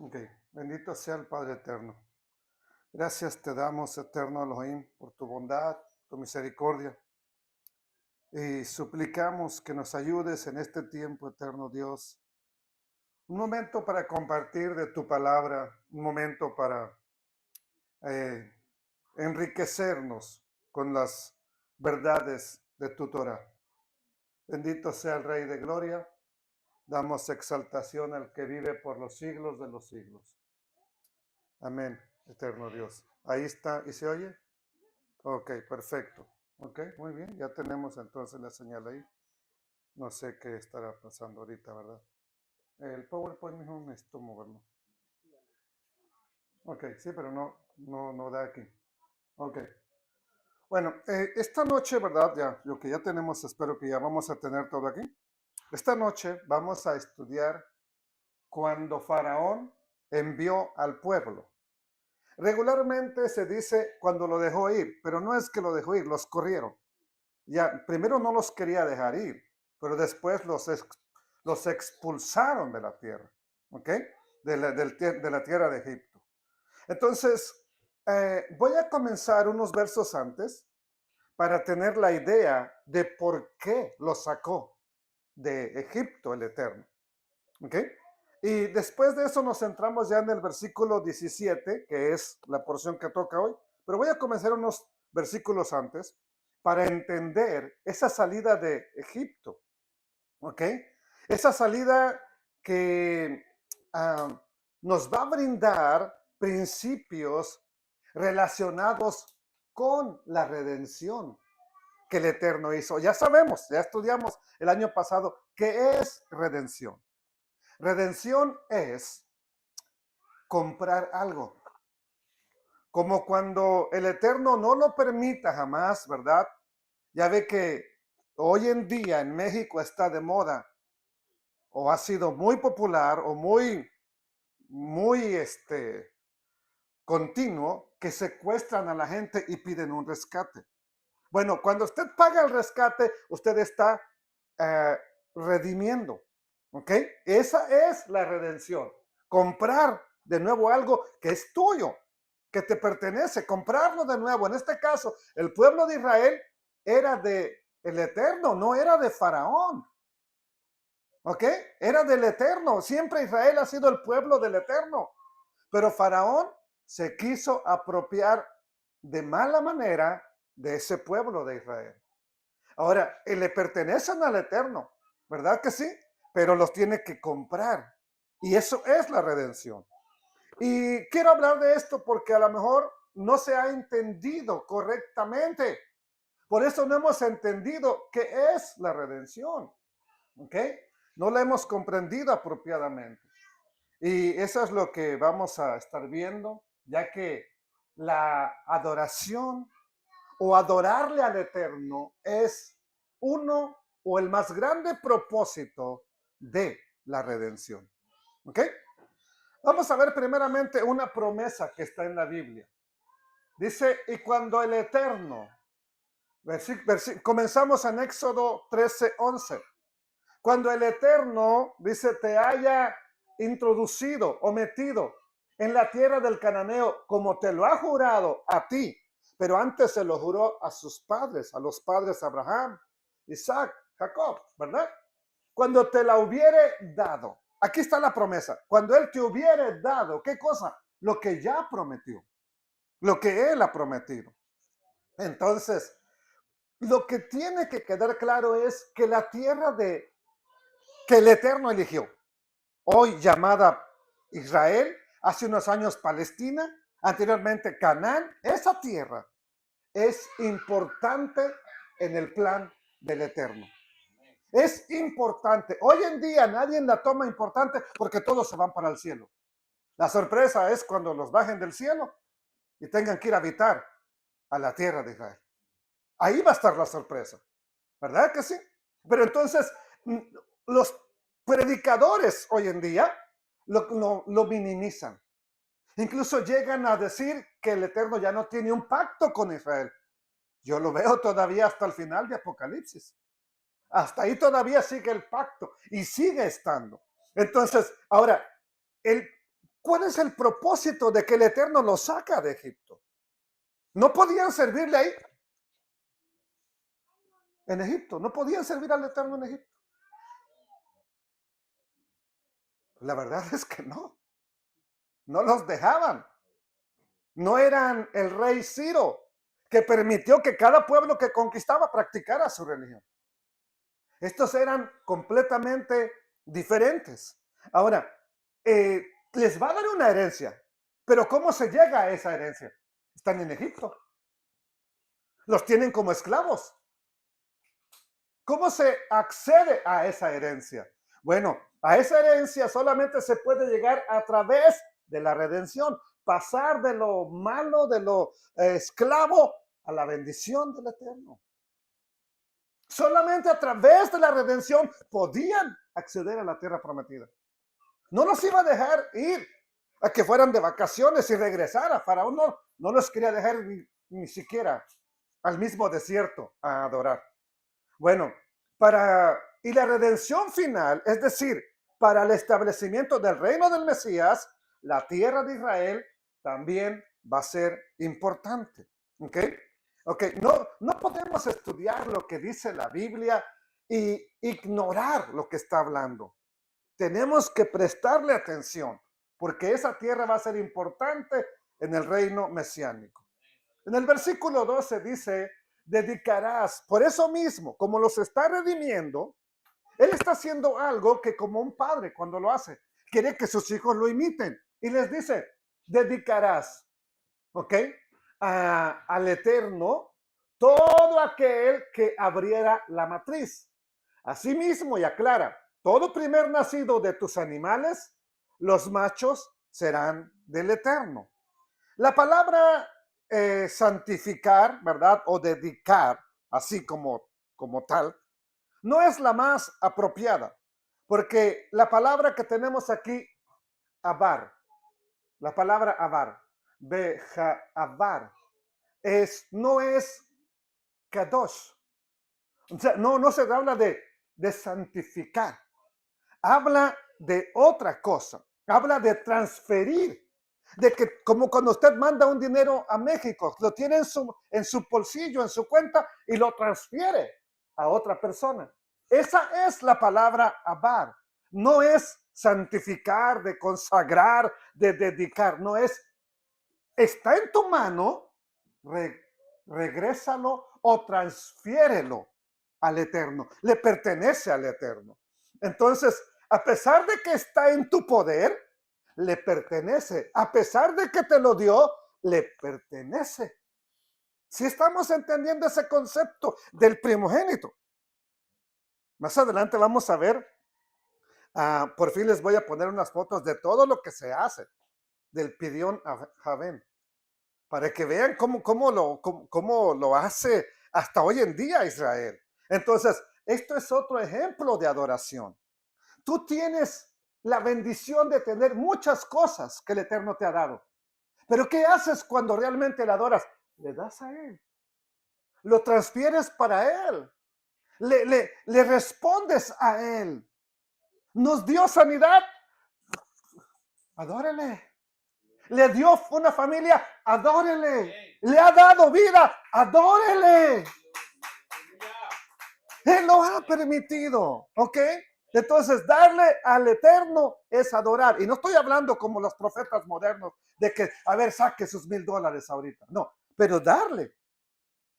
Ok, bendito sea el Padre eterno. Gracias te damos, eterno Elohim, por tu bondad, tu misericordia. Y suplicamos que nos ayudes en este tiempo, eterno Dios. Un momento para compartir de tu palabra, un momento para eh, enriquecernos con las verdades de tu Torah. Bendito sea el Rey de Gloria. Damos exaltación al que vive por los siglos de los siglos. Amén, eterno Dios. Ahí está, ¿y se oye? Ok, perfecto. Ok, muy bien. Ya tenemos entonces la señal ahí. No sé qué estará pasando ahorita, ¿verdad? El PowerPoint mismo necesito moverlo. Ok, sí, pero no da aquí. Ok. Bueno, esta noche, ¿verdad? Ya, lo que ya tenemos, espero que ya vamos a tener todo aquí. Esta noche vamos a estudiar cuando Faraón envió al pueblo. Regularmente se dice cuando lo dejó ir, pero no es que lo dejó ir, los corrieron. Ya, primero no los quería dejar ir, pero después los expulsaron de la tierra, ¿ok? De la tierra de Egipto. Entonces, voy a comenzar unos versos antes para tener la idea de por qué lo sacó de Egipto el Eterno, ¿ok? Y después de eso nos centramos ya en el versículo 17, que es la porción que toca hoy, pero voy a comenzar unos versículos antes para entender esa salida de Egipto, ¿ok? Esa salida que nos va a brindar principios relacionados con la redención que el Eterno hizo. Ya sabemos, ya estudiamos el año pasado qué es redención. Redención es comprar algo. Como cuando el Eterno no lo permita jamás, ¿verdad? Ya ve que hoy en día en México está de moda o ha sido muy popular o muy continuo que secuestran a la gente y piden un rescate. Bueno, cuando usted paga el rescate, usted está eh, redimiendo, ¿ok? Esa es la redención. Comprar de nuevo algo que es tuyo, que te pertenece, comprarlo de nuevo. En este caso, el pueblo de Israel era de el Eterno, no era de Faraón, ¿ok? Era del Eterno. Siempre Israel ha sido el pueblo del Eterno. Pero Faraón se quiso apropiar de mala manera de ese pueblo de Israel. Ahora, le pertenecen al Eterno, ¿verdad que sí? Pero los tiene que comprar. Y eso es la redención. Y quiero hablar de esto porque a lo mejor no se ha entendido correctamente. Por eso no hemos entendido qué es la redención. ¿Ok? No la hemos comprendido apropiadamente. Y eso es lo que vamos a estar viendo, ya que la adoración o adorarle al Eterno es uno o el más grande propósito de la redención. ¿Ok? Vamos a ver primeramente una promesa que está en la Biblia. Dice, y cuando el Eterno, comenzamos en Éxodo 13:11. Cuando el Eterno, dice, te haya introducido o metido en la tierra del cananeo, como te lo ha jurado a ti, pero antes se lo juró a sus padres, a los padres Abraham, Isaac, Jacob, ¿verdad? Cuando te la hubiere dado, aquí está la promesa, cuando él te hubiere dado, ¿qué cosa? Lo que ya prometió, lo que él ha prometido. Entonces, lo que tiene que quedar claro es que la tierra que el Eterno eligió, hoy llamada Israel, hace unos años Palestina, anteriormente Canaán, esa tierra es importante en el plan del Eterno. Es importante. Hoy en día nadie la toma importante porque todos se van para el cielo. La sorpresa es cuando los bajen del cielo y tengan que ir a habitar a la tierra de Israel. Ahí va a estar la sorpresa. ¿Verdad que sí? Pero entonces, los predicadores hoy en día lo minimizan. Incluso llegan a decir que el Eterno ya no tiene un pacto con Israel. Yo lo veo todavía hasta el final de Apocalipsis. Hasta ahí todavía sigue el pacto y sigue estando. Entonces, ahora, el ¿Cuál es el propósito de que el Eterno los saca de Egipto? No podían servirle ahí en Egipto, no podían servir al Eterno en Egipto. La verdad es que no los dejaban. No eran el rey Ciro, que permitió que cada pueblo que conquistaba practicara su religión. Estos eran completamente diferentes. Ahora, les va a dar una herencia, pero ¿cómo se llega a esa herencia? Están en Egipto. Los tienen como esclavos. ¿Cómo se accede a esa herencia? Bueno, a esa herencia solamente se puede llegar a través de la redención, pasar de lo malo, de lo esclavo, a la bendición del Eterno. Solamente a través de la redención podían acceder a la tierra prometida. No los iba a dejar ir a que fueran de vacaciones y regresara. Faraón no los quería dejar ni siquiera al mismo desierto a adorar. Bueno, y la redención final, es decir, para el establecimiento del reino del Mesías, la tierra de Israel también va a ser importante. ¿Ok? No podemos estudiar lo que dice la Biblia y ignorar lo que está hablando. Tenemos que prestarle atención, porque esa tierra va a ser importante en el reino mesiánico. En el versículo 12 dice, dedicarás, por eso mismo, como los está redimiendo, él está haciendo algo que como un padre cuando lo hace, quiere que sus hijos lo imiten. Y les dice, dedicarás, ¿ok? Al Eterno todo aquel que abriera la matriz. Asimismo, y aclara, todo primer nacido de tus animales, los machos serán del Eterno. La palabra santificar, ¿verdad? O dedicar, así como tal, no es la más apropiada, porque la palabra que tenemos aquí, abar, la palabra abar, bejabar, no es kadosh. O sea, no se habla de santificar, habla de otra cosa, habla de transferir, de que como cuando usted manda un dinero a México, lo tiene en su bolsillo, en su cuenta y lo transfiere a otra persona. Esa es la palabra abar. No es santificar, de consagrar, de dedicar. No es, está en tu mano, regrésalo o transfiérelo al Eterno. Le pertenece al Eterno. Entonces, a pesar de que está en tu poder, le pertenece. A pesar de que te lo dio, le pertenece. Si estamos entendiendo ese concepto del primogénito. Más adelante vamos a ver, por fin les voy a poner unas fotos de todo lo que se hace del Pidyon Javén, para que vean cómo lo hace hasta hoy en día Israel. Entonces, esto es otro ejemplo de adoración. Tú tienes la bendición de tener muchas cosas que el Eterno te ha dado. Pero ¿qué haces cuando realmente le adoras? Le das a Él. Lo transfieres para Él. Le respondes a Él. Nos dio sanidad. Adórele. Le dio una familia. Adórele. Le ha dado vida. Adórele. Él lo ha permitido. ¿Ok? Entonces, darle al Eterno es adorar. Y no estoy hablando como los profetas modernos de que, a ver, saque sus $1000 ahorita. No, pero darle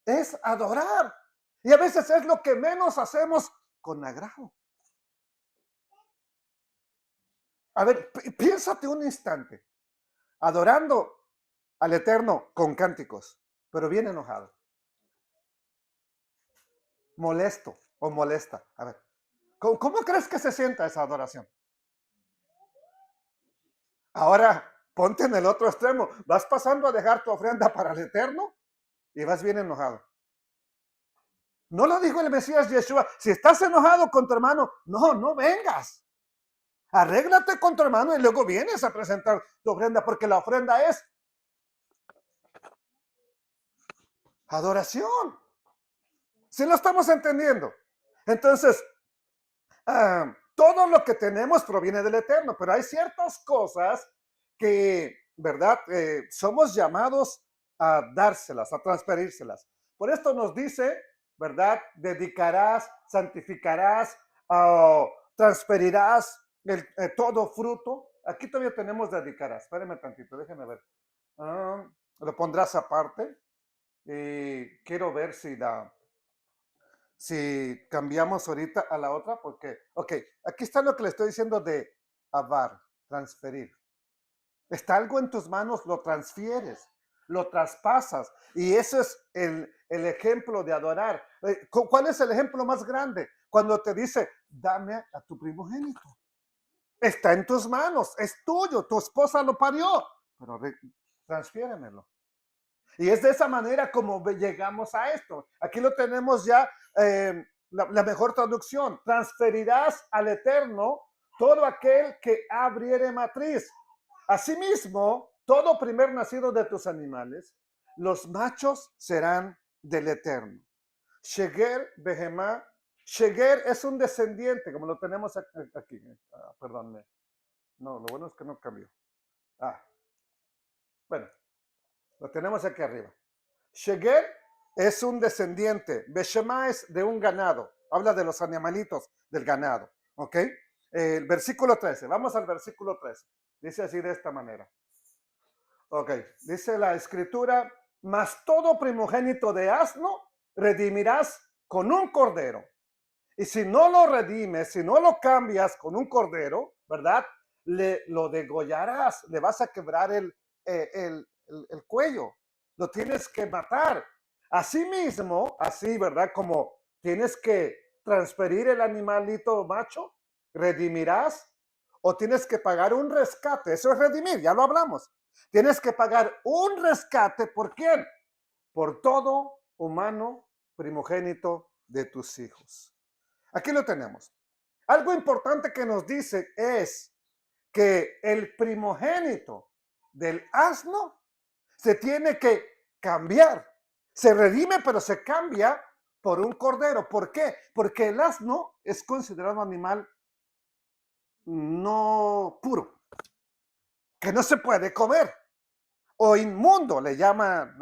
es adorar. Y a veces es lo que menos hacemos con agrado. A ver, piénsate un instante. Adorando al Eterno con cánticos, pero bien enojado. Molesto o molesta. A ver, ¿cómo crees que se sienta esa adoración? Ahora, ponte en el otro extremo. Vas pasando a dejar tu ofrenda para el Eterno y vas bien enojado. No lo dijo el Mesías Yeshua. Si estás enojado con tu hermano, no vengas. Arréglate con tu hermano y luego vienes a presentar tu ofrenda, porque la ofrenda es adoración. ¿Sí lo estamos entendiendo? Entonces, todo lo que tenemos proviene del Eterno, pero hay ciertas cosas que, ¿verdad? Somos llamados a dárselas, a transferírselas. Por esto nos dice, ¿verdad? Dedicarás, santificarás, transferirás todo fruto. Aquí todavía tenemos dedicarás. Espérenme tantito, déjenme ver. Lo pondrás aparte. Y quiero ver si cambiamos ahorita a la otra, porque, ok, aquí está lo que le estoy diciendo de avar, transferir. Está algo en tus manos, lo transfieres, lo traspasas. Y ese es el ejemplo de adorar. ¿Cuál es el ejemplo más grande? Cuando te dice, dame a tu primogénito. Está en tus manos, es tuyo, tu esposa lo parió, pero transfiéremelo. Y es de esa manera como llegamos a esto. Aquí lo tenemos ya, la mejor traducción. Transferirás al Eterno todo aquel que abriere matriz. Asimismo, todo primer nacido de tus animales, los machos serán del Eterno. Sheger, Behemá. Sheger es un descendiente, como lo tenemos aquí. Perdónme. No, lo bueno es que no cambió. Bueno, lo tenemos aquí arriba. Sheger es un descendiente. Beshemá es de un ganado. Habla de los animalitos del ganado. ¿Ok? El versículo 13. Vamos al versículo 13. Dice así de esta manera. Ok. Dice la escritura, mas todo primogénito de asno redimirás con un cordero. Y si no lo redimes, si no lo cambias con un cordero, ¿verdad? Lo degollarás, le vas a quebrar el cuello, lo tienes que matar. Así mismo, así, ¿verdad? Como tienes que transferir el animalito macho, redimirás, o tienes que pagar un rescate. Eso es redimir, ya lo hablamos. Tienes que pagar un rescate, ¿por quién? Por todo humano primogénito de tus hijos. Aquí lo tenemos. Algo importante que nos dice es que el primogénito del asno se tiene que cambiar. Se redime, pero se cambia por un cordero. ¿Por qué? Porque el asno es considerado un animal no puro, que no se puede comer, o inmundo, le llama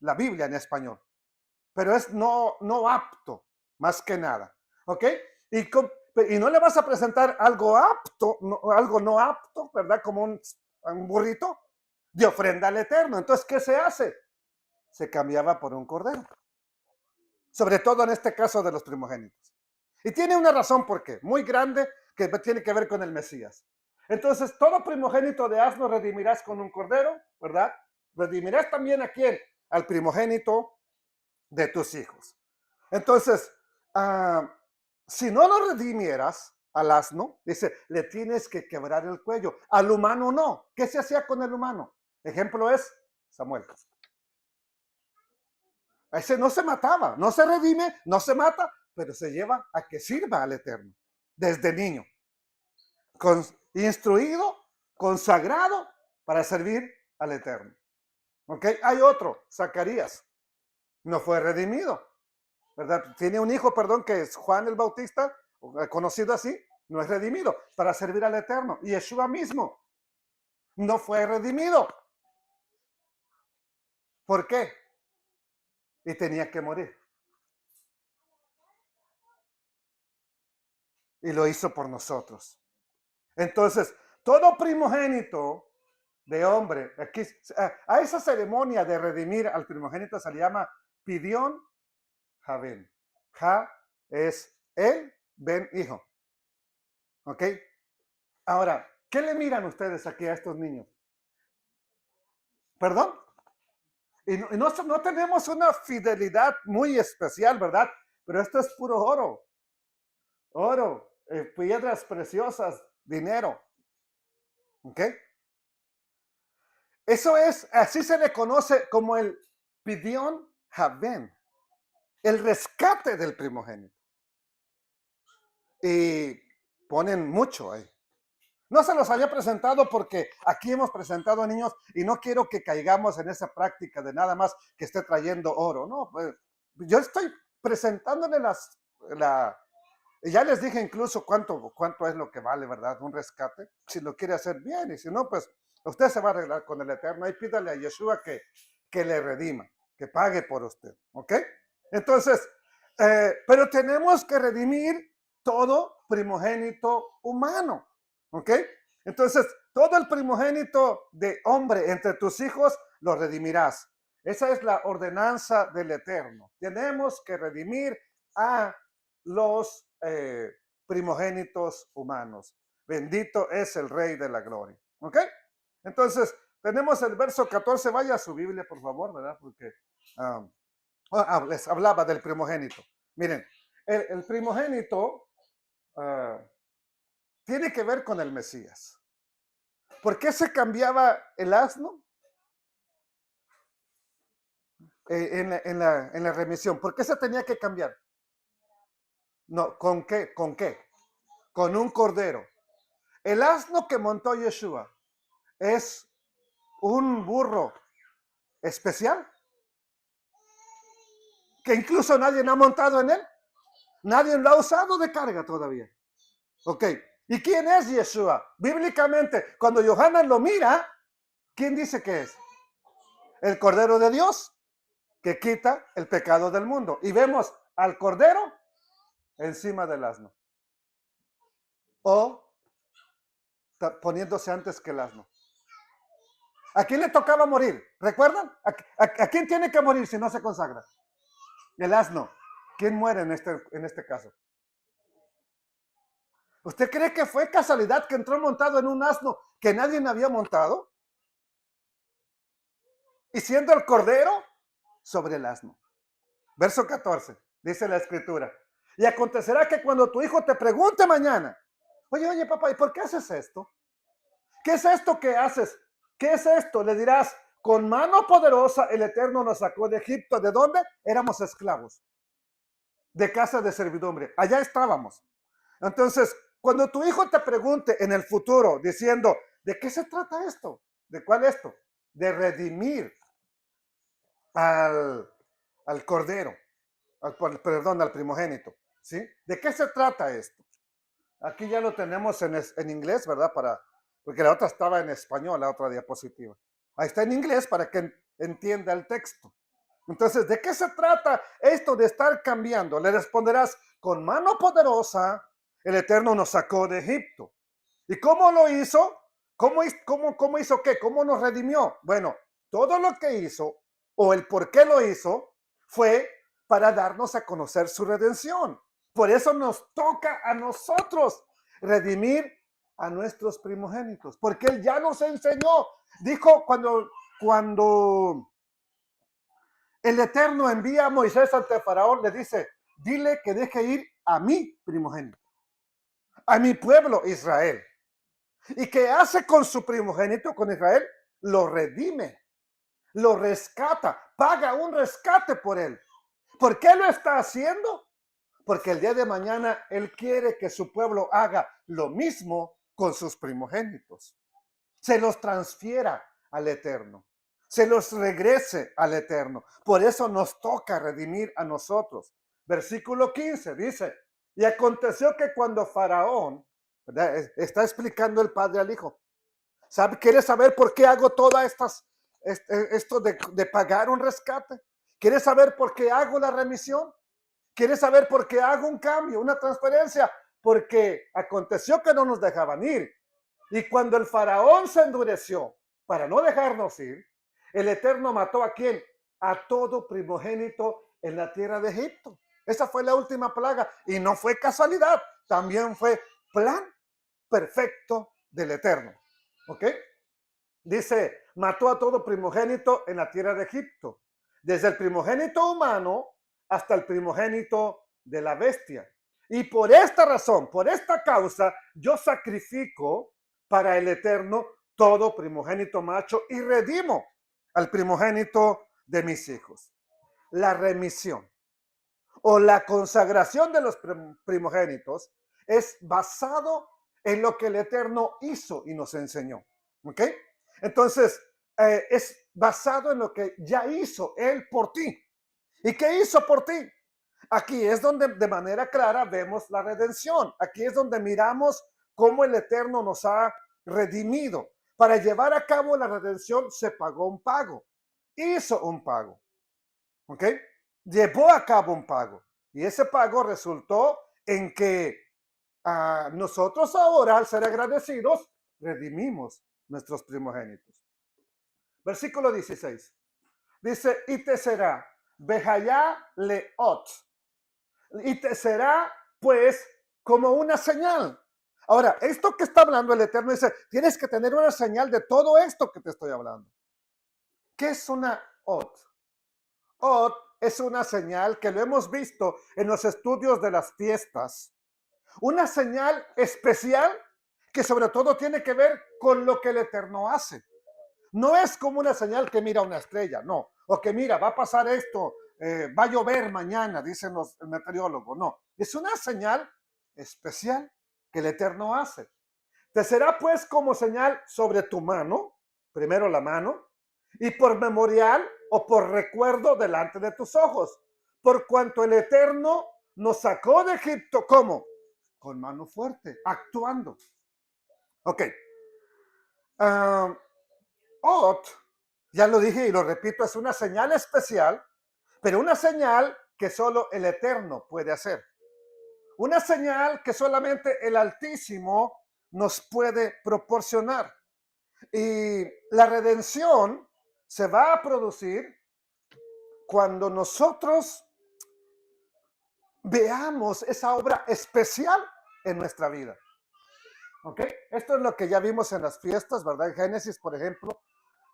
la Biblia en español, pero es no apto, más que nada. ¿Ok? Y no le vas a presentar algo apto, algo no apto, ¿verdad? Como un burrito de ofrenda al Eterno. Entonces, ¿qué se hace? Se cambiaba por un cordero. Sobre todo en este caso de los primogénitos. Y tiene una razón por qué, muy grande, que tiene que ver con el Mesías. Entonces, todo primogénito de asno redimirás con un cordero, ¿verdad? Redimirás también a quién? Al primogénito de tus hijos. Entonces, si no lo redimieras al asno, dice, le tienes que quebrar el cuello. Al humano no. ¿Qué se hacía con el humano? Ejemplo es Samuel. Ese no se mataba, no se redime, no se mata, pero se lleva a que sirva al Eterno desde niño, instruido, consagrado para servir al Eterno. ¿Ok? Hay otro, Zacarías, no fue redimido, ¿verdad? Tiene un hijo, perdón, que es Juan el Bautista, conocido así, no es redimido, para servir al Eterno. Y Yeshua mismo no fue redimido. ¿Por qué? Y tenía que morir. Y lo hizo por nosotros. Entonces, todo primogénito de hombre, aquí, a esa ceremonia de redimir al primogénito se le llama Pidión Javen. Ja es el ben hijo. ¿Ok? Ahora, ¿qué le miran ustedes aquí a estos niños? ¿Perdón? Y no tenemos una fidelidad muy especial, ¿verdad? Pero esto es puro oro. Oro, piedras preciosas, dinero. ¿Ok? Eso es, así se le conoce como el Pidión Javen, el rescate del primogénito. Y ponen mucho ahí. No se los había presentado porque aquí hemos presentado a niños y no quiero que caigamos en esa práctica de nada más que esté trayendo oro. No, pues, yo estoy presentándole Y ya les dije incluso cuánto es lo que vale, ¿verdad? Un rescate. Si lo quiere hacer bien y si no, pues usted se va a arreglar con el Eterno. Y pídale a Yeshua que le redima, que pague por usted. ¿Ok? Entonces, pero tenemos que redimir todo primogénito humano. ¿Ok? Entonces, todo el primogénito de hombre entre tus hijos lo redimirás. Esa es la ordenanza del Eterno. Tenemos que redimir a los primogénitos humanos. Bendito es el Rey de la Gloria. ¿Ok? Entonces, tenemos el verso 14. Vaya a su Biblia, por favor, ¿verdad? Porque les hablaba del primogénito. Miren, el primogénito tiene que ver con el Mesías. ¿Por qué se cambiaba el asno en la remisión? ¿Por qué se tenía que cambiar? No, ¿con qué? ¿Con qué? Con un cordero. El asno que montó Yeshua es un burro especial que incluso nadie ha montado en él. Nadie lo ha usado de carga todavía. Ok. ¿Y quién es Yeshua? Bíblicamente, cuando Yohanan lo mira, ¿quién dice que es? El Cordero de Dios que quita el pecado del mundo. Y vemos al Cordero encima del asno. O poniéndose antes que el asno. ¿A quién le tocaba morir? ¿Recuerdan? ¿A quién tiene que morir si no se consagra? El asno. ¿Quién muere en este caso? ¿Usted cree que fue casualidad que entró montado en un asno que nadie había montado? Y siendo el cordero sobre el asno. Verso 14, dice la escritura. Y acontecerá que cuando tu hijo te pregunte mañana, oye, papá, ¿y por qué haces esto? ¿Qué es esto que haces? ¿Qué es esto? Le dirás, con mano poderosa el Eterno nos sacó de Egipto. ¿De dónde? Éramos esclavos. De casa de servidumbre. Allá estábamos. Entonces, cuando tu hijo te pregunte en el futuro diciendo, ¿de qué se trata esto? ¿De cuál esto? De redimir al cordero, al primogénito. ¿Sí? ¿De qué se trata esto? Aquí ya lo tenemos en inglés, ¿verdad? Porque la otra estaba en español, la otra diapositiva. Ahí está en inglés para que entienda el texto. Entonces, ¿de qué se trata esto de estar cambiando? Le responderás, con mano poderosa, el Eterno nos sacó de Egipto. ¿Y cómo lo hizo? ¿Cómo hizo qué? ¿Cómo nos redimió? Bueno, todo lo que hizo, o el por qué lo hizo, fue para darnos a conocer su redención. Por eso nos toca a nosotros redimir a nuestros primogénitos, porque Él ya nos enseñó. Dijo cuando el Eterno envía a Moisés ante Faraón, le dice, dile que deje ir a mi primogénito, a mi pueblo Israel. ¿Y qué hace con su primogénito, con Israel? Lo redime, lo rescata, paga un rescate por él. ¿Por qué lo está haciendo? Porque el día de mañana Él quiere que su pueblo haga lo mismo con sus primogénitos. Se los transfiera al Eterno. Se los regrese al Eterno. Por eso nos toca redimir a nosotros. Versículo 15 dice, y aconteció que cuando Faraón, ¿verdad? Está explicando el padre al hijo. ¿Quiere saber por qué hago todas esto de pagar un rescate? ¿Quiere saber por qué hago la remisión? ¿Quieres saber por qué hago un cambio, una transferencia? Porque aconteció que no nos dejaban ir. Y cuando el faraón se endureció para no dejarnos ir, el Eterno mató ¿a quién? A todo primogénito en la tierra de Egipto. Esa fue la última plaga y no fue casualidad, también fue plan perfecto del Eterno. ¿Ok? Dice, mató a todo primogénito en la tierra de Egipto, desde el primogénito humano hasta el primogénito de la bestia. Y por esta razón, por esta causa, yo sacrifico para el Eterno todo primogénito macho y redimo al primogénito de mis hijos. La remisión o la consagración de los primogénitos es basado en lo que el Eterno hizo y nos enseñó. ¿Ok? Entonces, es basado en lo que ya hizo Él por ti. ¿Y qué hizo por ti? Aquí es donde de manera clara vemos la redención. Aquí es donde miramos cómo el Eterno nos ha redimido. Para llevar a cabo la redención se pagó un pago. Hizo un pago. ¿Ok? Llevó a cabo un pago. Y ese pago resultó en que nosotros ahora, al ser agradecidos, redimimos nuestros primogénitos. Versículo 16. Dice, y te será, Behayá leot, y te será pues como una señal. Ahora, esto que está hablando el Eterno dice, tienes que tener una señal de todo esto que te estoy hablando. ¿Qué es una ot? Ot es una señal que lo hemos visto en los estudios de las fiestas. Una señal especial que sobre todo tiene que ver con lo que el Eterno hace. No es como una señal que mira una estrella, no. O que mira, va a pasar esto, va a llover mañana, dicen los meteorólogos. No, es una señal especial que el Eterno hace. Te será pues como señal sobre tu mano, primero la mano, y por memorial o por recuerdo delante de tus ojos. Por cuanto el Eterno nos sacó de Egipto, ¿cómo? Con mano fuerte, actuando. Ok. Ot, ya lo dije y lo repito, es una señal especial, pero una señal que solo el Eterno puede hacer. Una señal que solamente el Altísimo nos puede proporcionar. Y la redención se va a producir cuando nosotros veamos esa obra especial en nuestra vida. ¿Ok? Esto es lo que ya vimos en las fiestas, ¿verdad? En Génesis, por ejemplo,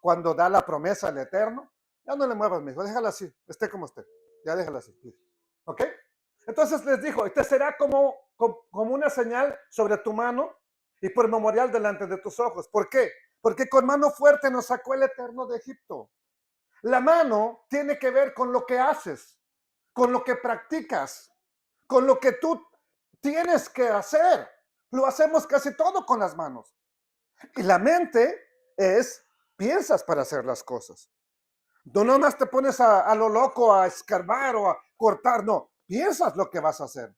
cuando da la promesa al Eterno. Ya no le muevas, mi hijo, déjala así, esté como esté. Ya déjala así. ¿Ok? Entonces les dijo, este será como una señal sobre tu mano y por memorial delante de tus ojos. ¿Por qué? Porque con mano fuerte nos sacó el Eterno de Egipto. La mano tiene que ver con lo que haces, con lo que practicas, con lo que tú tienes que hacer. Lo hacemos casi todo con las manos. Y la mente piensas para hacer las cosas. No nomás te pones a lo loco a escarbar o a cortar, no, piensas lo que vas a hacer.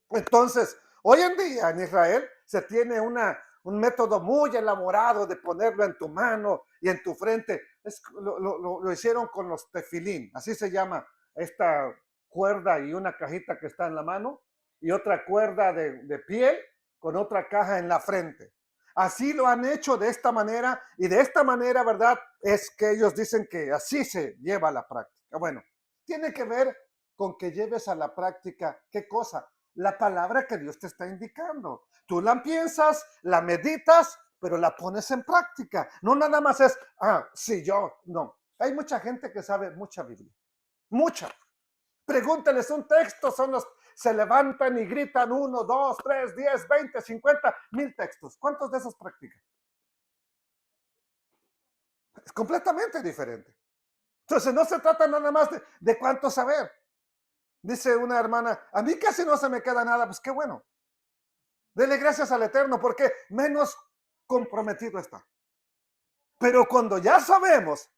Entonces, hoy en día en Israel se tiene un método muy elaborado de ponerlo en tu mano y en tu frente. Lo hicieron con los tefilín, así se llama esta cuerda y una cajita que está en la mano y otra cuerda de piel con otra caja en la frente. Así lo han hecho de esta manera y de esta manera, ¿verdad? Es que ellos dicen que así se lleva a la práctica. Bueno, tiene que ver con que lleves a la práctica, ¿qué cosa? La palabra que Dios te está indicando. Tú la piensas, la meditas, pero la pones en práctica. No nada más es, sí, yo, no. Hay mucha gente que sabe mucha Biblia. Mucha. Pregúntales un texto, se levantan y gritan 1, 2, 3, 10, 20, 50, 1000 textos. ¿Cuántos de esos practican? Es completamente diferente. Entonces no se trata nada más de cuánto saber. Dice una hermana, a mí casi no se me queda nada, pues qué bueno. Dele gracias al Eterno porque menos comprometido está. Pero cuando ya sabemos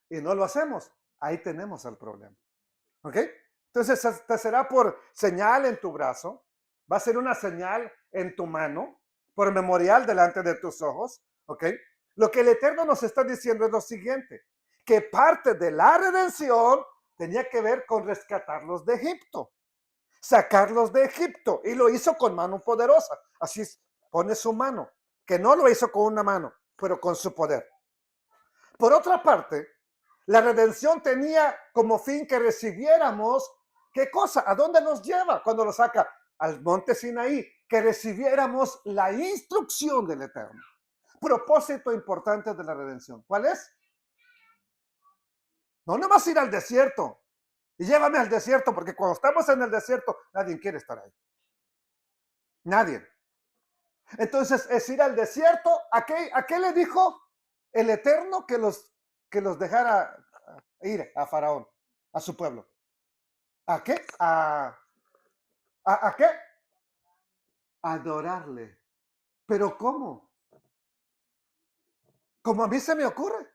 y no lo hacemos, ahí tenemos el problema. ¿Ok? Entonces te será por señal en tu brazo, va a ser una señal en tu mano, por memorial delante de tus ojos. ¿Ok? Lo que el Eterno nos está diciendo es lo siguiente, que parte de la redención tenía que ver con rescatarlos de Egipto. Sacarlos de Egipto y lo hizo con mano poderosa. Así pone su mano, que no lo hizo con una mano, pero con su poder. Por otra parte, la redención tenía como fin que recibiéramos, ¿qué cosa? ¿A dónde nos lleva cuando lo saca? Al monte Sinaí, que recibiéramos la instrucción del Eterno. Propósito importante de la redención. ¿Cuál es? No nomás ir al desierto. Y llévame al desierto, porque cuando estamos en el desierto, nadie quiere estar ahí. Nadie. Entonces es ir al desierto. ¿A qué le dijo el Eterno que los dejara ir a Faraón, a su pueblo? ¿A qué? ¿A qué? Adorarle. ¿Pero cómo? ¿Como a mí se me ocurre?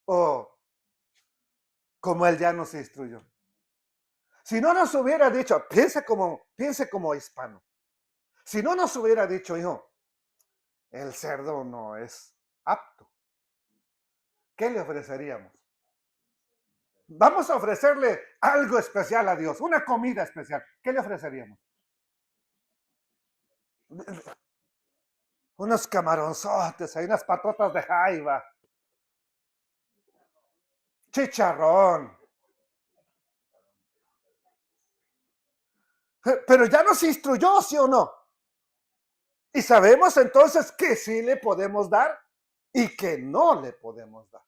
¿O como él ya nos instruyó? Si no nos hubiera dicho, piense como hispano. Si no nos hubiera dicho, hijo, el cerdo no es apto, ¿qué le ofreceríamos? Vamos a ofrecerle algo especial a Dios, una comida especial. ¿Qué le ofreceríamos? Unos camaronzotes, hay unas patotas de jaiba, chicharrón. Pero ya nos instruyó, ¿sí o no? Y sabemos entonces que sí le podemos dar y que no le podemos dar.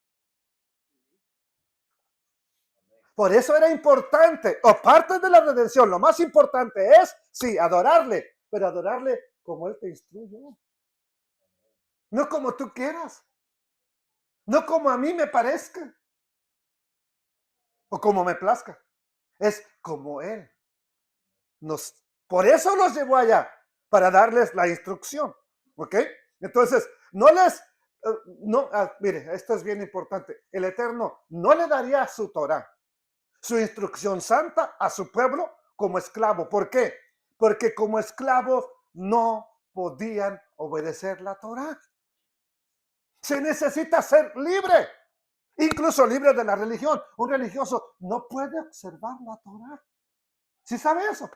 Por eso era importante, o parte de la redención, lo más importante es, sí, adorarle, pero adorarle como Él te instruyó. No como tú quieras, no como a mí me parezca, o como me plazca. Es como Él por eso los llevó allá, para darles la instrucción, ¿ok? Entonces, mire, esto es bien importante. El Eterno no le daría su Torah, su instrucción santa a su pueblo como esclavo. ¿Por qué? Porque como esclavos no podían obedecer la Torah. Se necesita ser libre, incluso libre de la religión. Un religioso no puede observar la Torah. ¿Sí sabe eso?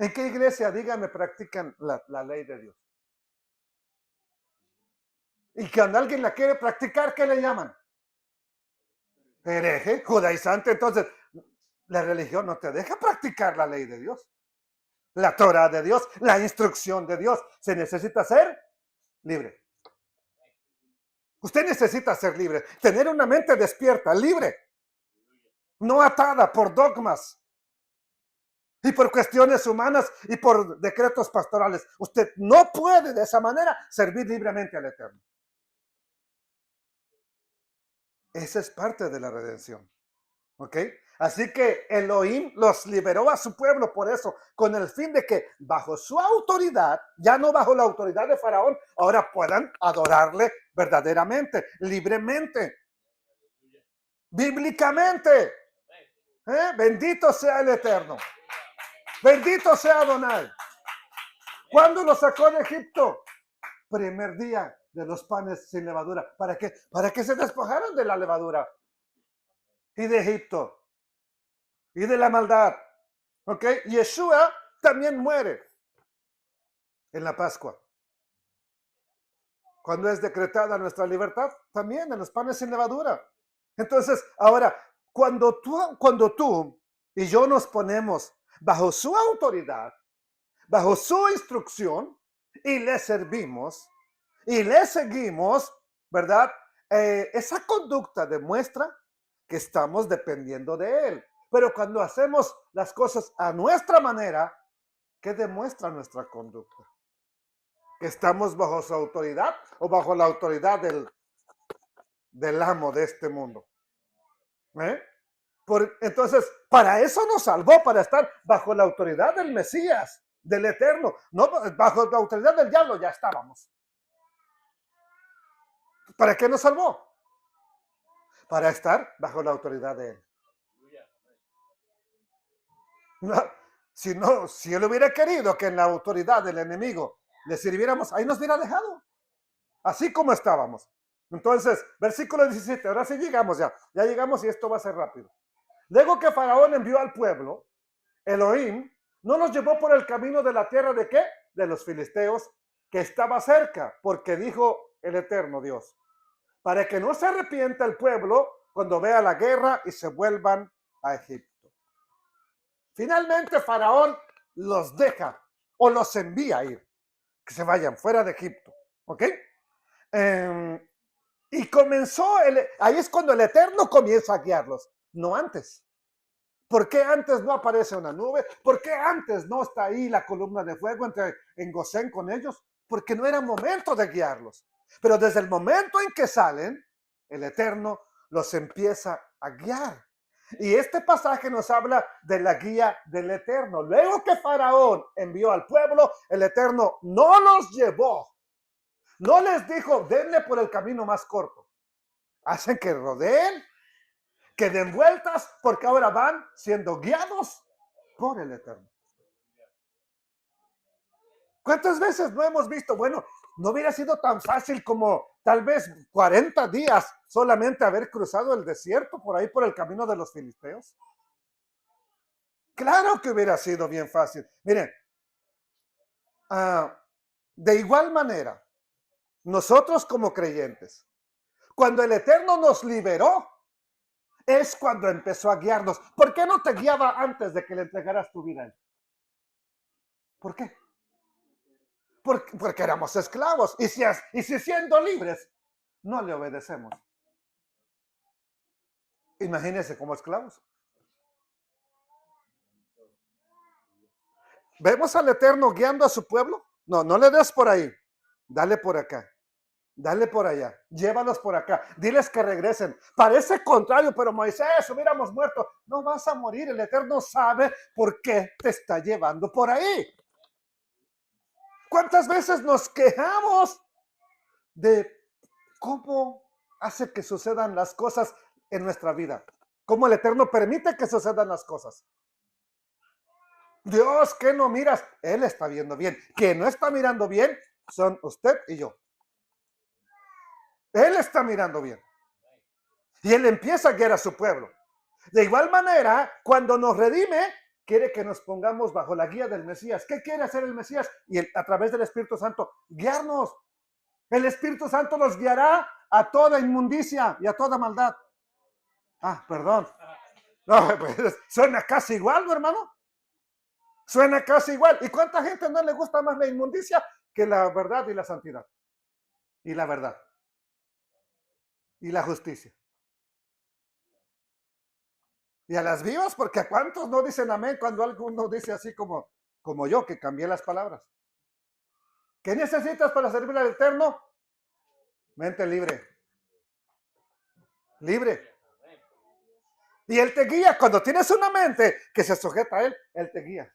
¿En qué iglesia, dígame, practican la ley de Dios? Y cuando alguien la quiere practicar, ¿qué le llaman? Hereje, judaizante. Entonces, la religión no te deja practicar la ley de Dios, la Torah de Dios, la instrucción de Dios. Se necesita ser libre. Usted necesita ser libre, tener una mente despierta, libre, no atada por dogmas y por cuestiones humanas y por decretos pastorales. Usted no puede de esa manera servir libremente al Eterno. Esa es parte de la redención. ¿Ok? Así que Elohim los liberó a su pueblo por eso, con el fin de que bajo su autoridad, ya no bajo la autoridad de Faraón, ahora puedan adorarle verdaderamente, libremente, bíblicamente. Bendito sea el Eterno. Bendito sea Adonai. ¿Cuándo los sacó de Egipto? Primer día de los panes sin levadura. ¿Para qué? Para que se despojaran de la levadura y de Egipto y de la maldad. ¿Ok? Yeshua también muere en la Pascua. Cuando es decretada nuestra libertad, también en los panes sin levadura. Entonces, ahora, cuando tú y yo nos ponemos bajo su autoridad, bajo su instrucción, y le servimos, y le seguimos, ¿verdad? Esa conducta demuestra que estamos dependiendo de Él. Pero cuando hacemos las cosas a nuestra manera, ¿qué demuestra nuestra conducta? ¿Que estamos bajo su autoridad o bajo la autoridad del amo de este mundo? Entonces, para eso nos salvó, para estar bajo la autoridad del Mesías, del Eterno. No bajo la autoridad del diablo, ya estábamos. ¿Para qué nos salvó? Para estar bajo la autoridad de Él. No, si Él hubiera querido que en la autoridad del enemigo le sirviéramos, ahí nos hubiera dejado. Así como estábamos. Entonces, versículo 17, ahora sí llegamos ya llegamos y esto va a ser rápido. Luego que Faraón envió al pueblo, Elohim no los llevó por el camino de la tierra de ¿qué? De los filisteos, que estaba cerca, porque dijo el Eterno Dios, para que no se arrepienta el pueblo cuando vea la guerra y se vuelvan a Egipto. Finalmente Faraón los deja o los envía a ir, que se vayan fuera de Egipto, ¿ok? Y ahí es cuando el Eterno comienza a guiarlos, no antes. ¿Por qué antes no aparece una nube? ¿Por qué antes no está ahí la columna de fuego en Gosén con ellos? Porque no era momento de guiarlos. Pero desde el momento en que salen, el Eterno los empieza a guiar. Y este pasaje nos habla de la guía del Eterno. Luego que Faraón envió al pueblo, el Eterno no los llevó. No les dijo, denle por el camino más corto. Hacen que rodeen, que den vueltas, porque ahora van siendo guiados por el Eterno. ¿Cuántas veces no hemos visto? Bueno, no hubiera sido tan fácil como tal vez 40 días solamente haber cruzado el desierto por ahí por el camino de los filisteos. Claro que hubiera sido bien fácil. Miren, de igual manera, nosotros como creyentes, cuando el Eterno nos liberó, es cuando empezó a guiarnos. ¿Por qué no te guiaba antes de que le entregaras tu vida a Él? ¿Por qué? Porque éramos esclavos. Y si siendo libres, no le obedecemos. Imagínense como esclavos. ¿Vemos al Eterno guiando a su pueblo? No, no le des por ahí. Dale por acá. Dale por allá. Llévalos por acá. Diles que regresen. Parece contrario, pero Moisés, hubiéramos muerto. No vas a morir. El Eterno sabe por qué te está llevando por ahí. ¿Cuántas veces nos quejamos de cómo hace que sucedan las cosas en nuestra vida? ¿Cómo el Eterno permite que sucedan las cosas? Dios, ¿qué no miras? Él está viendo bien. Quien no está mirando bien son usted y yo. Él está mirando bien. Y Él empieza a guiar a su pueblo. De igual manera, cuando nos redime, quiere que nos pongamos bajo la guía del Mesías. ¿Qué quiere hacer el Mesías? Y a través del Espíritu Santo, guiarnos. El Espíritu Santo nos guiará a toda inmundicia y a toda maldad. Perdón. No, pues, suena casi igual, ¿no, hermano? Suena casi igual. ¿Y cuánta gente no le gusta más la inmundicia que la verdad y la santidad? Y la verdad. Y la justicia. Y a las vivas, porque a cuántos no dicen amén cuando alguno dice así como yo, que cambié las palabras. ¿Qué necesitas para servir al Eterno? Mente libre. Libre. Y Él te guía. Cuando tienes una mente que se sujeta a Él, Él te guía.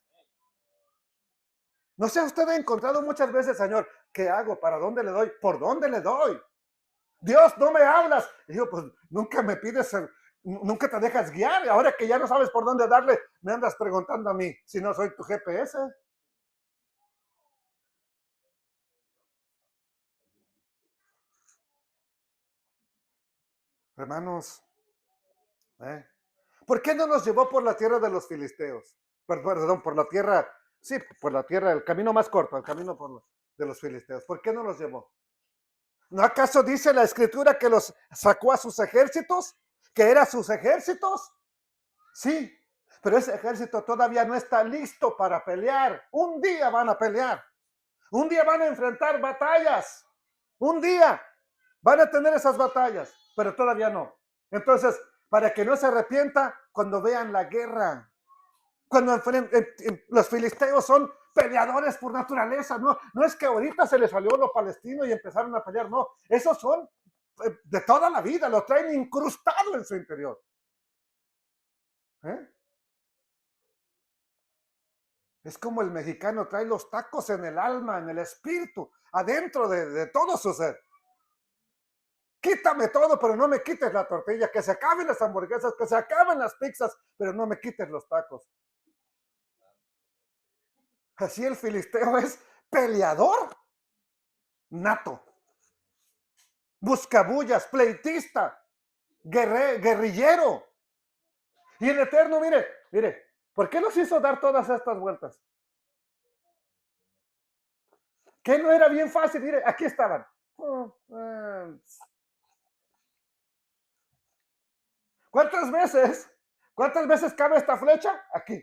No sé, usted ha encontrado muchas veces, Señor, ¿qué hago? ¿Para dónde le doy? ¿Por dónde le doy? Dios, no me hablas. Y yo, pues nunca me pides, nunca te dejas guiar. Ahora que ya no sabes por dónde darle, me andas preguntando a mí si no soy tu GPS. Hermanos, ¿por qué no nos llevó por la tierra de los filisteos? Perdón, por la tierra, sí, por la tierra, el camino más corto, el camino de los filisteos. ¿Por qué no los llevó? ¿No acaso dice la escritura que los sacó a sus ejércitos? ¿Que eran sus ejércitos? Sí, pero ese ejército todavía no está listo para pelear. Un día van a pelear. Un día van a enfrentar batallas. Un día van a tener esas batallas, pero todavía no. Entonces, para que no se arrepienta cuando vean la guerra, cuando los filisteos son peleadores por naturaleza, no es que ahorita se les salió lo palestino y empezaron a pelear, no, esos son de toda la vida, lo traen incrustado en su interior. Es como el mexicano trae los tacos en el alma, en el espíritu, adentro de todo su ser. Quítame todo, pero no me quites la tortilla, que se acaben las hamburguesas, que se acaben las pizzas, pero no me quites los tacos. Así el filisteo es peleador nato, buscabullas, pleitista, guerrillero. Y el Eterno, mire, ¿por qué nos hizo dar todas estas vueltas? ¿Qué no era bien fácil? Mire, aquí estaban. ¿Cuántas veces cabe esta flecha? Aquí.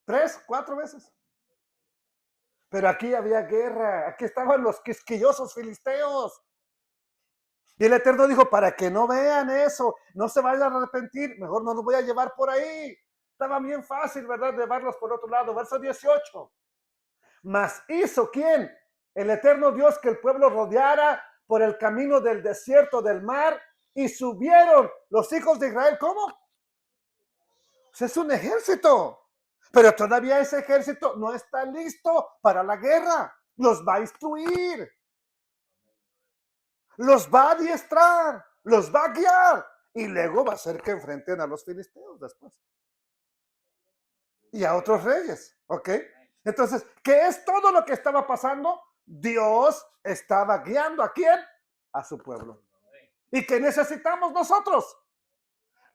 3, 4 veces. Pero aquí había guerra, aquí estaban los quisquillosos filisteos. Y el Eterno dijo, para que no vean eso, no se vayan a arrepentir, mejor no los voy a llevar por ahí. Estaba bien fácil, ¿verdad? Llevarlos por otro lado. Verso 18. Mas hizo ¿quién? El eterno Dios que el pueblo rodeara por el camino del desierto del mar y subieron los hijos de Israel. ¿Cómo? Pues es un ejército. Pero todavía ese ejército no está listo para la guerra. Los va a instruir. Los va a adiestrar. los va a guiar y luego va a hacer que enfrenten a los filisteos después y a otros reyes, ¿ok? Entonces, ¿qué es todo lo que estaba pasando? Dios estaba guiando ¿a quién? A su pueblo. ¿Y qué necesitamos nosotros?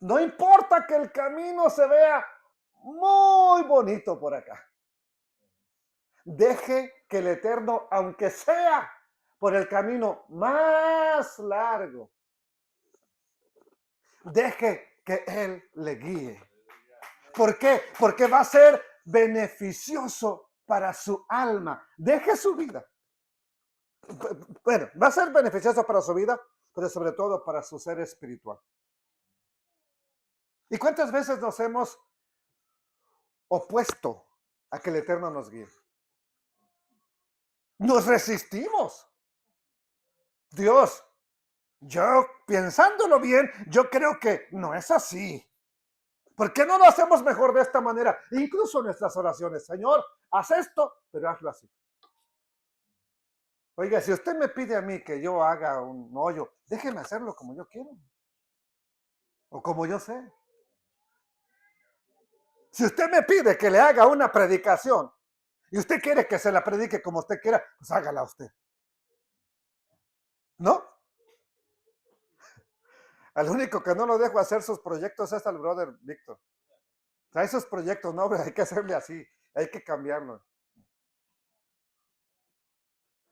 No importa que el camino se vea muy bonito por acá. Deje que el Eterno, aunque sea por el camino más largo, deje que Él le guíe. ¿Por qué? Porque va a ser beneficioso para su alma. Deje su vida. Bueno, va a ser beneficioso para su vida, pero sobre todo para su ser espiritual. ¿Y cuántas veces nos hemos opuesto a que el Eterno nos guíe? Nos resistimos. Dios, yo pensándolo bien, yo creo que no es así. ¿Por qué no lo hacemos mejor de esta manera? Incluso en nuestras oraciones. Señor, haz esto, pero hazlo así. Oiga, si usted me pide a mí que yo haga un hoyo, déjeme hacerlo como yo quiero. O como yo sé. Si usted me pide que le haga una predicación y usted quiere que se la predique como usted quiera, pues hágala usted. ¿No? Al único que no lo dejo hacer sus proyectos es al brother Víctor. O sea, esos proyectos, no, hay que hacerle así, hay que cambiarlo.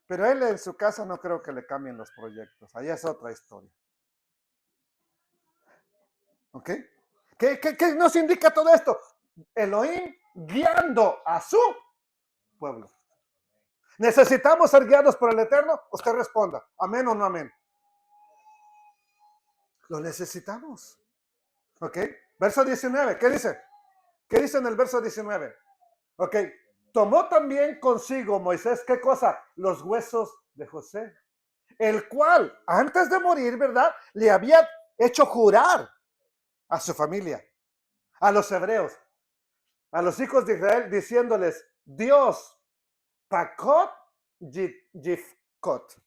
Pero él en su casa no creo que le cambien los proyectos. Ahí es otra historia. ¿Ok? ¿Qué nos indica todo esto? Elohim guiando a su pueblo. ¿Necesitamos ser guiados por el Eterno? Usted responda, amén o no amén. Lo necesitamos. ¿Ok? Verso 19, ¿qué dice? ¿Qué dice en el verso 19? Ok, tomó también consigo Moisés, ¿qué cosa? Los huesos de José, el cual antes de morir, ¿verdad? Le había hecho jurar a su familia, a los hebreos, a los hijos de Israel, diciéndoles, Dios, Pakot Yifkot.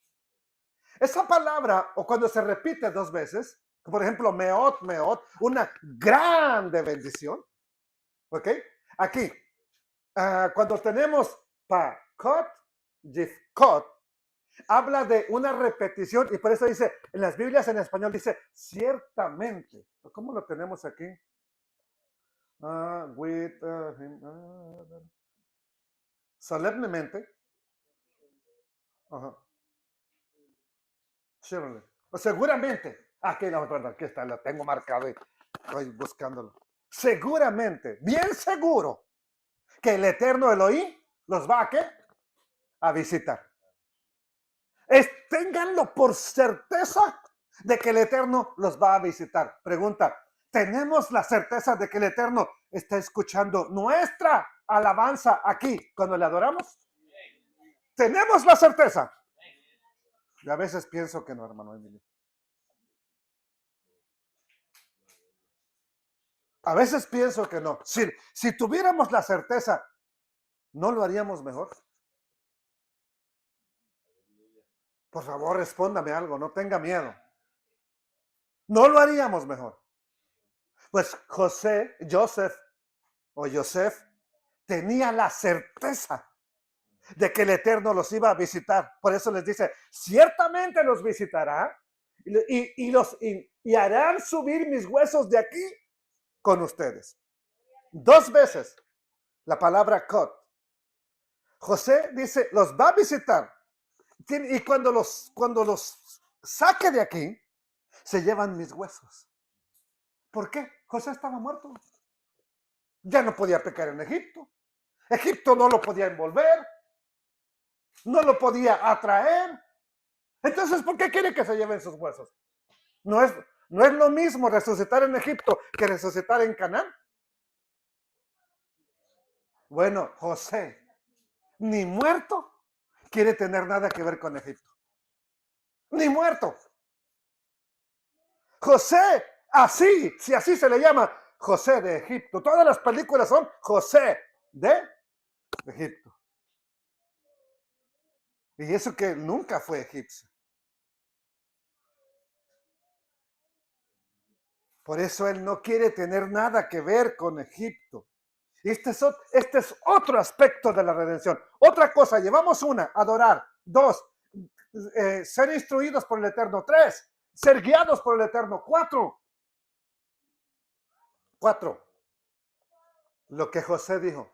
Esa palabra, o cuando se repite dos veces, por ejemplo, meot, meot, una grande bendición, ¿ok? Aquí, cuando tenemos Pakot Yifkot, habla de una repetición y por eso dice, en las Biblias en español dice, ciertamente. ¿Cómo lo tenemos aquí? Solemnemente. Ajá. Surely. O seguramente. Aquí, no, perdón, aquí está, lo tengo marcado y estoy buscándolo. Seguramente, bien seguro, que el eterno Elohim los va a ¿qué? A visitar. Ténganlo por certeza de que el Eterno los va a visitar. Pregunta, ¿tenemos la certeza de que el Eterno está escuchando nuestra alabanza aquí cuando le adoramos? ¿Tenemos la certeza? Y a veces pienso que no, hermano Emilio. A veces pienso que no. Si tuviéramos la certeza, ¿no lo haríamos mejor? Por favor, respóndame algo, no tenga miedo. ¿No lo haríamos mejor? Pues Joseph, tenía la certeza de que el Eterno los iba a visitar. Por eso les dice, ciertamente los visitará y harán subir mis huesos de aquí con ustedes. Dos veces la palabra kot. José dice, los va a visitar. Y cuando los saque de aquí, se llevan mis huesos. ¿Por qué? José estaba muerto. Ya no podía pecar en Egipto. Egipto no lo podía envolver. No lo podía atraer. Entonces, ¿por qué quiere que se lleven sus huesos? No es lo mismo resucitar en Egipto que resucitar en Canaán. Bueno, José, ni muerto, quiere tener nada que ver con Egipto. Ni muerto. José, así, si así se le llama, José de Egipto. Todas las películas son José de Egipto. Y eso que nunca fue egipcio. Por eso Él no quiere tener nada que ver con Egipto. Este es otro aspecto de la redención. Otra cosa, llevamos una, adorar. Dos, ser instruidos por el Eterno. Tres, ser guiados por el Eterno. Cuatro, lo que José dijo.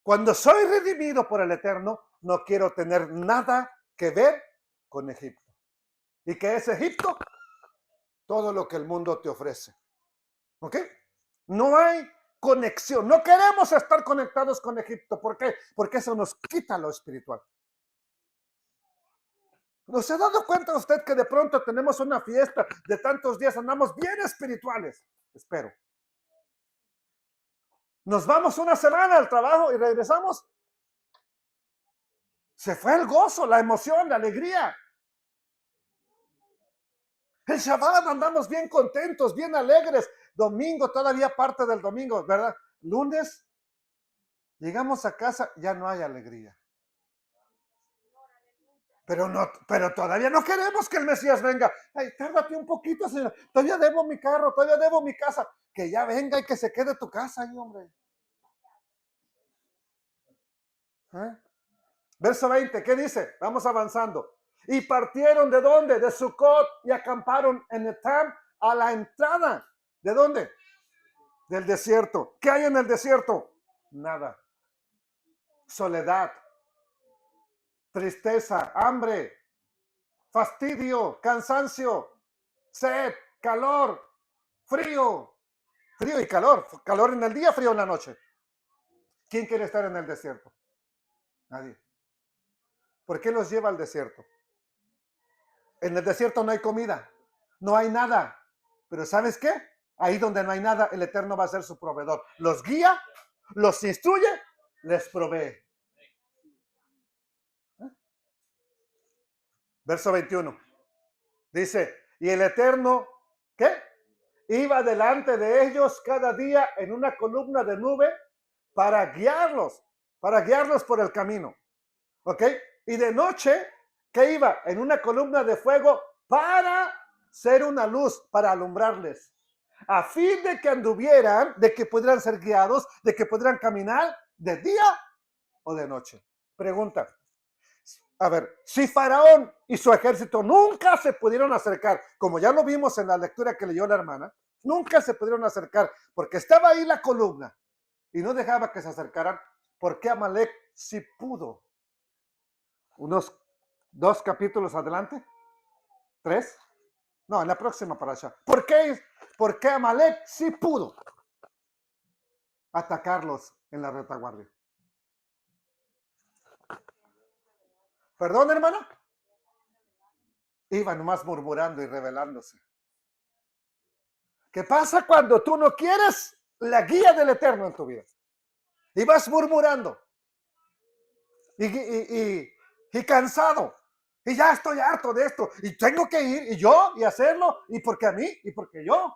Cuando soy redimido por el Eterno, no quiero tener nada que ver con Egipto. ¿Y qué es Egipto? Todo lo que el mundo te ofrece. ¿Ok? No hay conexión. No queremos estar conectados con Egipto. ¿Por qué? Porque eso nos quita lo espiritual. ¿No se ha dado cuenta usted que de pronto tenemos una fiesta de tantos días, andamos bien espirituales? Espero. Nos vamos una semana al trabajo y regresamos. Se fue el gozo, la emoción, la alegría. El Shabbat andamos bien contentos, bien alegres. Domingo, todavía parte del domingo, ¿verdad? Lunes, llegamos a casa, ya no hay alegría. Pero todavía no queremos que el Mesías venga. Ay, tárdate un poquito, Señor. Todavía debo mi carro, todavía debo mi casa. Que ya venga y que se quede tu casa ahí, hombre. ¿Eh? Verso 20, ¿qué dice? Vamos avanzando. Y partieron ¿de dónde? De Sucot y acamparon en Etam a la entrada. ¿De dónde? Del desierto. ¿Qué hay en el desierto? Nada. Soledad, tristeza, hambre, fastidio, cansancio, sed, calor, frío. Frío y calor. Calor en el día, frío en la noche. ¿Quién quiere estar en el desierto? Nadie. ¿Por qué los lleva al desierto? En el desierto no hay comida, no hay nada. Pero ¿sabes qué? Ahí donde no hay nada, el Eterno va a ser su proveedor. Los guía, los instruye, les provee. Verso 21. Dice, y el Eterno, ¿qué? Iba delante de ellos cada día en una columna de nube para guiarlos por el camino. ¿Ok? Y de noche, ¿qué iba? En una columna de fuego para ser una luz, para alumbrarles. A fin de que anduvieran, de que pudieran ser guiados, de que pudieran caminar de día o de noche. Pregunta. A ver, si Faraón y su ejército nunca se pudieron acercar, como ya lo vimos en la lectura que leyó la hermana, nunca se pudieron acercar porque estaba ahí la columna y no dejaba que se acercaran, ¿por qué Amalek sí pudo? Unos 2 capítulos adelante, 3, no, en la próxima parasha. ¿Por qué Amalek sí pudo atacarlos en la retaguardia? ¿Perdón, hermana? Iba nomás murmurando y rebelándose. ¿Qué pasa cuando tú no quieres la guía del Eterno en tu vida? Y vas murmurando. Y cansado. Y ya estoy harto de esto. Y tengo que ir. Y yo. Y hacerlo. Y porque a mí. Y porque yo.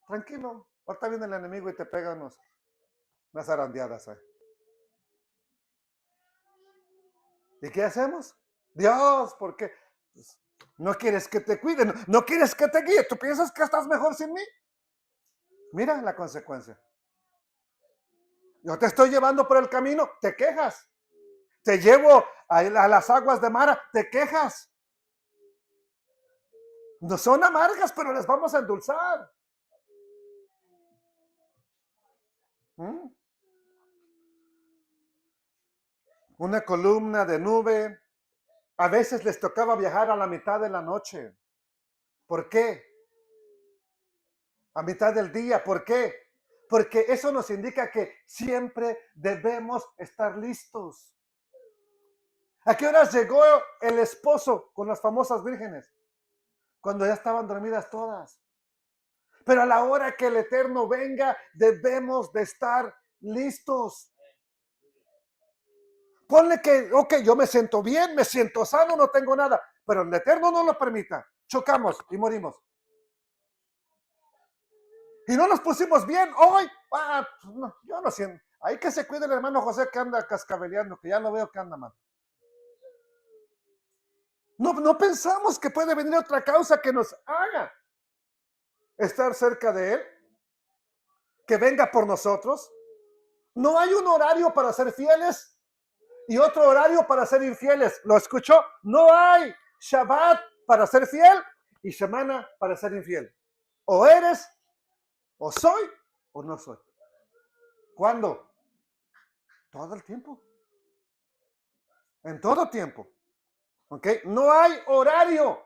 Tranquilo. Ahorita viene el enemigo y te pega unas arandeadas. ¿Y qué hacemos? Dios, ¿por qué? Pues, no quieres que te cuide. No quieres que te guíe. ¿Tú piensas que estás mejor sin mí? Mira la consecuencia. Yo te estoy llevando por el camino. Te quejas. Te llevo a las aguas de Mara. Te quejas. No son amargas, pero les vamos a endulzar. Una columna de nube. A veces les tocaba viajar a la mitad de la noche. ¿Por qué? A mitad del día. ¿Por qué? Porque eso nos indica que siempre debemos estar listos. ¿A qué horas llegó el esposo con las famosas vírgenes? Cuando ya estaban dormidas todas. Pero a la hora que el Eterno venga, debemos de estar listos. Ponle que, ok, yo me siento bien, me siento sano, no tengo nada, pero el Eterno no lo permita. Chocamos y morimos. Y no nos pusimos bien hoy. No, yo no siento. Ahí que se cuide el hermano José que anda cascabeleando, que ya lo veo que anda mal. No pensamos que puede venir otra causa que nos haga estar cerca de Él, que venga por nosotros. No hay un horario para ser fieles y otro horario para ser infieles. ¿Lo escuchó? No hay Shabbat para ser fiel y semana para ser infiel. O eres, o soy, o no soy. ¿Cuándo? Todo el tiempo. En todo tiempo. ¿Ok? No hay horario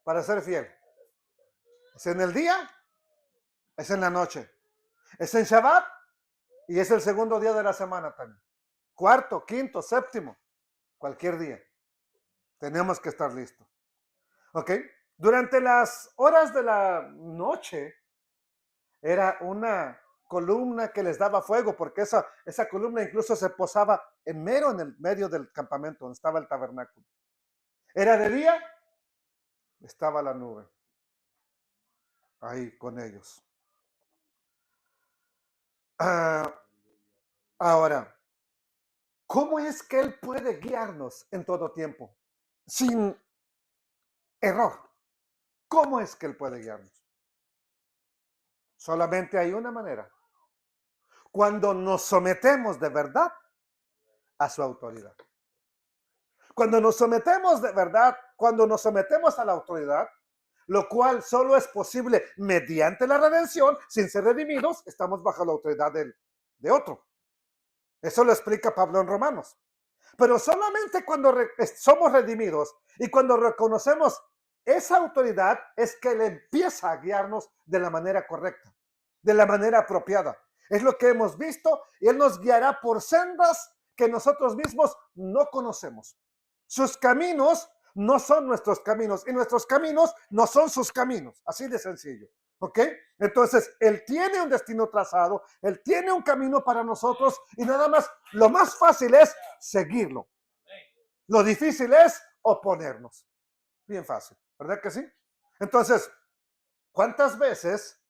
para ser fiel. Es en el día, es en la noche. Es en Shabbat y es el segundo día de la semana también. Cuarto, quinto, séptimo. Cualquier día. Tenemos que estar listos. ¿Ok? Durante las horas de la noche era una columna que les daba fuego, porque esa columna incluso se posaba en el medio del campamento donde estaba el tabernáculo. Era de día, estaba la nube ahí con ellos. Ahora, ¿cómo es que Él puede guiarnos en todo tiempo? Sin error. ¿Cómo es que Él puede guiarnos? Solamente hay una manera. Cuando nos sometemos de verdad a su autoridad. Cuando nos sometemos de verdad, cuando nos sometemos a la autoridad, lo cual solo es posible mediante la redención, sin ser redimidos, estamos bajo la autoridad de otro. Eso lo explica Pablo en Romanos. Pero solamente cuando somos redimidos y cuando reconocemos esa autoridad es que Él empieza a guiarnos de la manera correcta, de la manera apropiada. Es lo que hemos visto y Él nos guiará por sendas que nosotros mismos no conocemos. Sus caminos no son nuestros caminos y nuestros caminos no son sus caminos. Así de sencillo. ¿Ok? Entonces, Él tiene un destino trazado, Él tiene un camino para nosotros y nada más, lo más fácil es seguirlo. Lo difícil es oponernos. Bien fácil, ¿verdad que sí? Entonces, ¿cuántas veces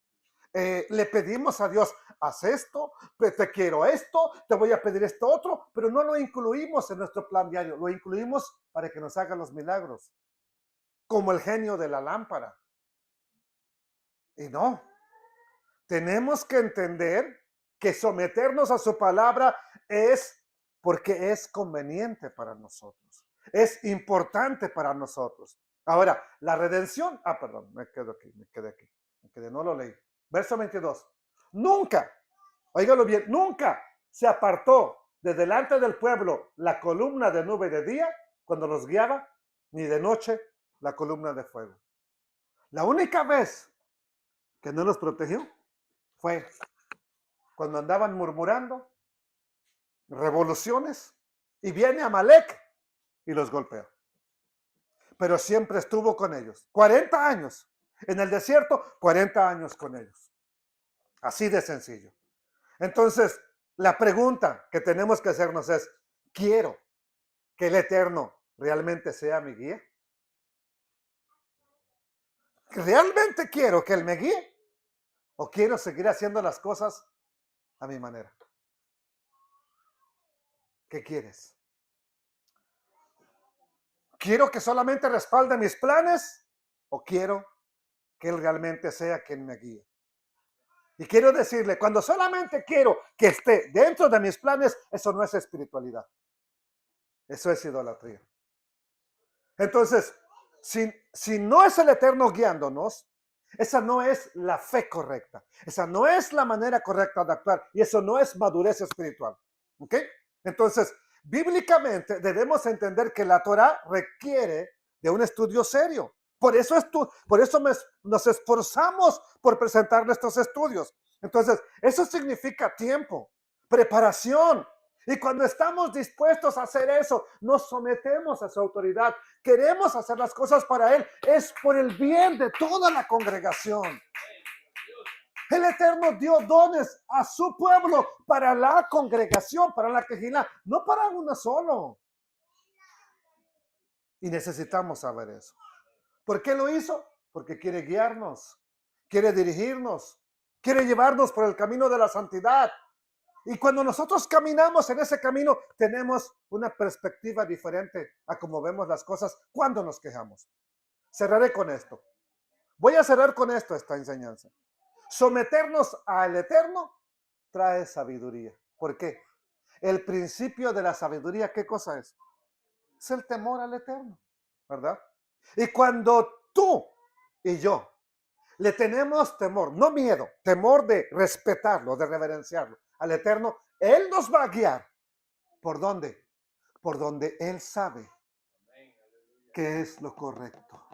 le pedimos a Dios, haz esto, te quiero esto, te voy a pedir esto otro, pero no lo incluimos en nuestro plan diario, lo incluimos para que nos haga los milagros, como el genio de la lámpara. Y no, tenemos que entender que someternos a su palabra es porque es conveniente para nosotros, es importante para nosotros. Ahora, la redención, perdón, me quedé, no lo leí. Verso 22. Nunca, óigalo bien, nunca se apartó de delante del pueblo la columna de nube de día cuando los guiaba, ni de noche la columna de fuego. La única vez que no los protegió fue cuando andaban murmurando, revoluciones, y viene Amalek y los golpea. Pero siempre estuvo con ellos. 40 años. En el desierto, 40 años con ellos. Así de sencillo. Entonces, la pregunta que tenemos que hacernos es, ¿quiero que el Eterno realmente sea mi guía? ¿Realmente quiero que Él me guíe? ¿O quiero seguir haciendo las cosas a mi manera? ¿Qué quieres? ¿Quiero que solamente respalde mis planes? ¿O quiero que Él realmente sea quien me guíe? Y quiero decirle, cuando solamente quiero que esté dentro de mis planes, eso no es espiritualidad. Eso es idolatría. Entonces, si no es el Eterno guiándonos, esa no es la fe correcta. Esa no es la manera correcta de actuar. Y eso no es madurez espiritual. ¿Ok? Entonces, bíblicamente debemos entender que la Torah requiere de un estudio serio. Por eso nos esforzamos por presentarle estos estudios. Entonces, eso significa tiempo, preparación. Y cuando estamos dispuestos a hacer eso, nos sometemos a su autoridad. Queremos hacer las cosas para Él. Es por el bien de toda la congregación. El Eterno dio dones a su pueblo para la congregación, para la quejilá, no para uno solo. Y necesitamos saber eso. ¿Por qué lo hizo? Porque quiere guiarnos, quiere dirigirnos, quiere llevarnos por el camino de la santidad. Y cuando nosotros caminamos en ese camino, tenemos una perspectiva diferente a cómo vemos las cosas cuando nos quejamos. Cerraré con esto. Voy a cerrar con esto esta enseñanza. Someternos al Eterno trae sabiduría. ¿Por qué? El principio de la sabiduría, ¿qué cosa es? Es el temor al Eterno, ¿verdad? Y cuando tú y yo le tenemos temor, no miedo, temor de respetarlo, de reverenciarlo al Eterno, Él nos va a guiar. ¿Por dónde? Por donde Él sabe que es lo correcto.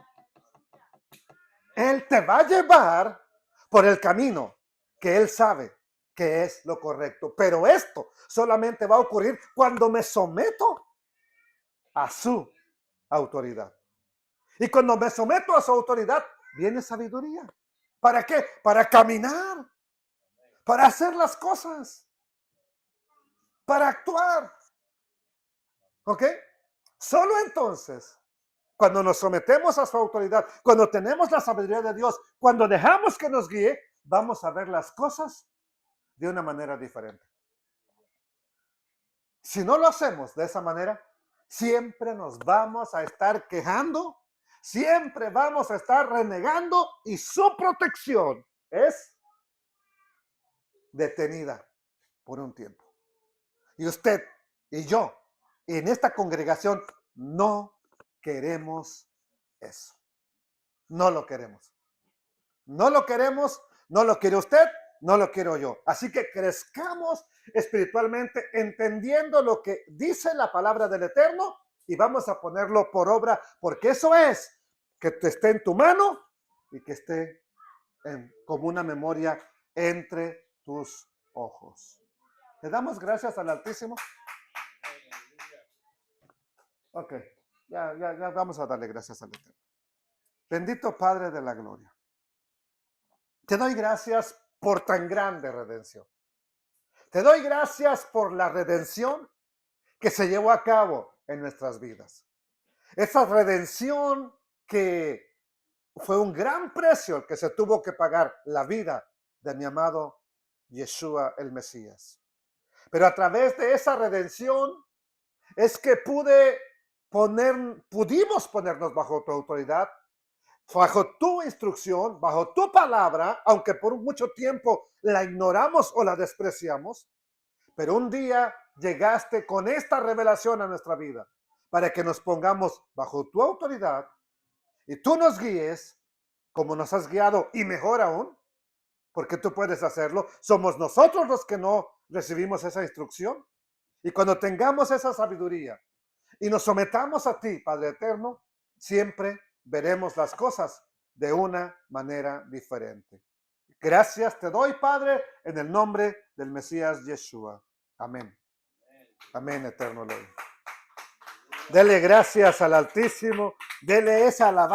Él te va a llevar por el camino que Él sabe que es lo correcto. Pero esto solamente va a ocurrir cuando me someto a su autoridad. Y cuando me someto a su autoridad, viene sabiduría. ¿Para qué? Para caminar, para hacer las cosas, para actuar. ¿Ok? Solo entonces, cuando nos sometemos a su autoridad, cuando tenemos la sabiduría de Dios, cuando dejamos que nos guíe, vamos a ver las cosas de una manera diferente. Si no lo hacemos de esa manera, siempre nos vamos a estar quejando, siempre vamos a estar renegando y su protección es detenida por un tiempo. Y usted y yo en esta congregación no queremos eso. No lo queremos. No lo queremos, no lo quiere usted, no lo quiero yo. Así que crezcamos espiritualmente entendiendo lo que dice la palabra del Eterno y vamos a ponerlo por obra, porque eso es que te esté en tu mano y que esté como una memoria entre tus ojos. Le damos gracias al Altísimo. Ok, ya vamos a darle gracias al Eterno. Bendito Padre de la gloria. Te doy gracias por tan grande redención. Te doy gracias por la redención que se llevó a cabo en nuestras vidas. Esa redención que fue un gran precio el que se tuvo que pagar, la vida de mi amado Yeshua el Mesías. Pero a través de esa redención es que pudimos ponernos bajo tu autoridad, bajo tu instrucción, bajo tu palabra, aunque por mucho tiempo la ignoramos o la despreciamos, pero un día llegaste con esta revelación a nuestra vida para que nos pongamos bajo tu autoridad y tú nos guíes como nos has guiado y mejor aún, porque tú puedes hacerlo. Somos nosotros los que no recibimos esa instrucción. Y cuando tengamos esa sabiduría y nos sometamos a ti, Padre Eterno, siempre veremos las cosas de una manera diferente. Gracias te doy, Padre, en el nombre del Mesías Yeshua. Amén. Amén, eterno Ley. Dele gracias al Altísimo, dele esa alabanza.